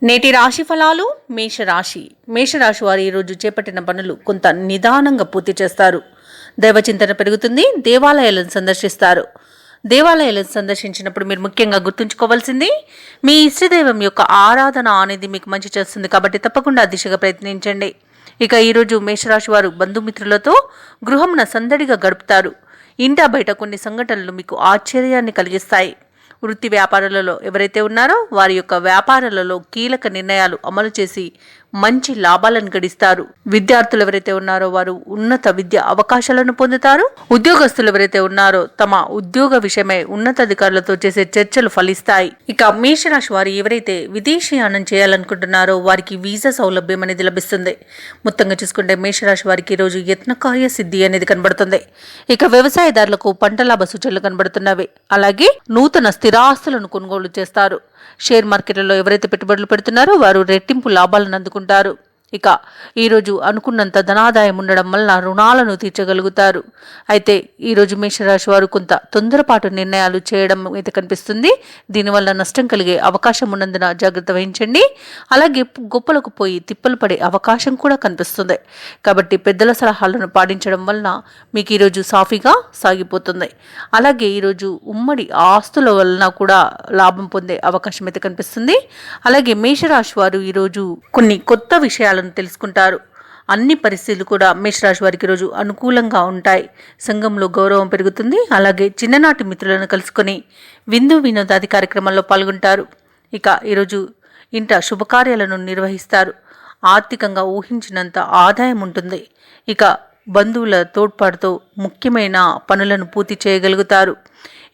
నేటి రాశి ఫలాలు మేషరాశి వారు ఈరోజు చేపట్టిన పనులు కొంత నిదానంగా పూర్తి చేస్తారు. దైవచింతన పెరుగుతుంది. దేవాలయాలను సందర్శిస్తారు. దేవాలయాలను సందర్శించినప్పుడు మీరు ముఖ్యంగా గుర్తుంచుకోవాల్సింది మీ ఇష్టదైవం యొక్క ఆరాధన అనేది మీకు మంచి చేస్తుంది. కాబట్టి తప్పకుండా దిశగా ప్రయత్నించండి. ఇక ఈరోజు మేషరాశి వారు బంధుమిత్రులతో గృహమున సందడిగా గడుపుతారు. ఇంటా బయట కొన్ని సంఘటనలు మీకు ఆశ్చర్యాన్ని కలిగిస్తాయి. వృత్తి వ్యాపారాలలో ఎవరైతే ఉన్నారో వారి యొక్క వ్యాపారాలలో కీలక నిర్ణయాలు అమలు చేసి మంచి లాభాలను గడిస్తారు. విద్యార్థులు ఎవరైతే ఉన్నారో వారు ఉన్నత విద్య అవకాశాలను పొందుతారు. ఉద్యోగస్తులు ఎవరైతే ఉన్నారో తమ ఉద్యోగ విషయమై ఉన్నతాధికారులతో చేసే చర్చలు ఫలిస్తాయి. ఇక మేషరాశి వారు ఎవరైతే విదేశీయానం చేయాలనుకుంటున్నారో వారికి వీసా సౌలభ్యం అనేది లభిస్తుంది. మొత్తంగా చూసుకుంటే మేషరాశి వారికి ఈరోజు యత్నకార్య సిద్ధి అనేది కనబడుతుంది. ఇక వ్యవసాయదారులకు పంట లాభ సూచనలు కనబడుతున్నవి. అలాగే నూతన స్థిరాస్తులను కొనుగోలు చేస్తారు. షేర్ మార్కెట్లలో ఎవరైతే పెట్టుబడులు పెడుతున్నారో వారు రెట్టింపు లాభాలను అందుకుంటారు. ఇక ఈరోజు అనుకున్నంత ధనాదాయం ఉండడం వలన రుణాలను తీర్చగలుగుతారు. అయితే ఈరోజు మేషరాశి వారు కొంత తొందరపాటు నిర్ణయాలు చేయడం అయితే కనిపిస్తుంది. దీనివల్ల నష్టం కలిగే అవకాశం ఉన్నందున జాగ్రత్త వహించండి. అలాగే గొప్పలకు పోయి తిప్పలు పడే అవకాశం కూడా కనిపిస్తుంది. కాబట్టి పెద్దల సలహాలను పాటించడం వలన మీకు ఈరోజు సాఫీగా సాగిపోతుంది. అలాగే ఈరోజు ఉమ్మడి ఆస్తుల వలన కూడా లాభం పొందే అవకాశం అయితే కనిపిస్తుంది. అలాగే మేషరాశి వారు ఈరోజు కొన్ని కొత్త విషయాలను తెలుసుకుంటారు. అన్ని పరిస్థితులు కూడా మేషరాశి వారికి రోజు అనుకూలంగా ఉంటాయి. సంఘంలో గౌరవం పెరుగుతుంది. అలాగే చిన్ననాటి మిత్రులను కలుసుకొని విందు వినోదాది కార్యక్రమాల్లో పాల్గొంటారు. ఇక ఈరోజు ఇంట శుభకార్యాలను నిర్వహిస్తారు. ఆర్థికంగా ఊహించినంత ఆదాయం ఉంటుంది. ఇక బంధువుల తోడ్పాటుతో ముఖ్యమైన పనులను పూర్తి చేయగలుగుతారు.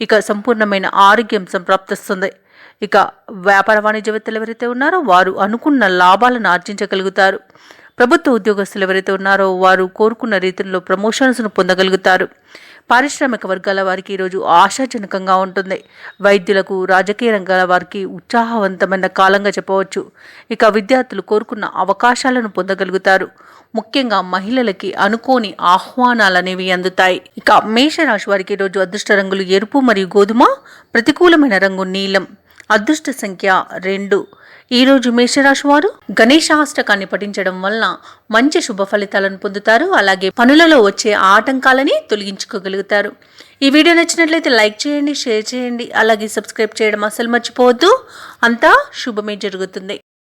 ఇక సంపూర్ణమైన ఆరోగ్యం సంప్రాప్తిస్తుంది. ఇక వ్యాపార వాణిజ్యవేత్తలు ఎవరైతే ఉన్నారో వారు అనుకున్న లాభాలను ఆర్జించగలుగుతారు. ప్రభుత్వ ఉద్యోగస్తులు ఎవరైతే ఉన్నారో వారు కోరుకున్న రీతిలో ప్రమోషన్స్ను పొందగలుగుతారు. పారిశ్రామిక వర్గాల వారికి ఈరోజు ఆశాజనకంగా ఉంటుంది. వైద్యులకు, రాజకీయ రంగాల వారికి ఉత్సాహవంతమైన కాలంగా చెప్పవచ్చు. ఇక విద్యార్థులు కోరుకున్న అవకాశాలను పొందగలుగుతారు. ముఖ్యంగా మహిళలకి అనుకోని ఆహ్వానాలు అనేవి అందుతాయి. ఇక మేషరాశి వారికి ఈరోజు అదృష్ట రంగులు ఎరుపు మరియు గోధుమ, ప్రతికూలమైన రంగు నీలం, అదృష్ట సంఖ్య 2. ఈరోజు మేషరాశి వారు గణేశాష్టకాన్ని పఠించడం వలన మంచి శుభ ఫలితాలను పొందుతారు. అలాగే పనులలో వచ్చే ఆటంకాలని తొలగించుకోగలుగుతారు. ఈ వీడియో నచ్చినట్లయితే లైక్ చేయండి, షేర్ చేయండి, అలాగే సబ్స్క్రైబ్ చేయడం అసలు మర్చిపోవద్దు. అంతా శుభమే జరుగుతుంది.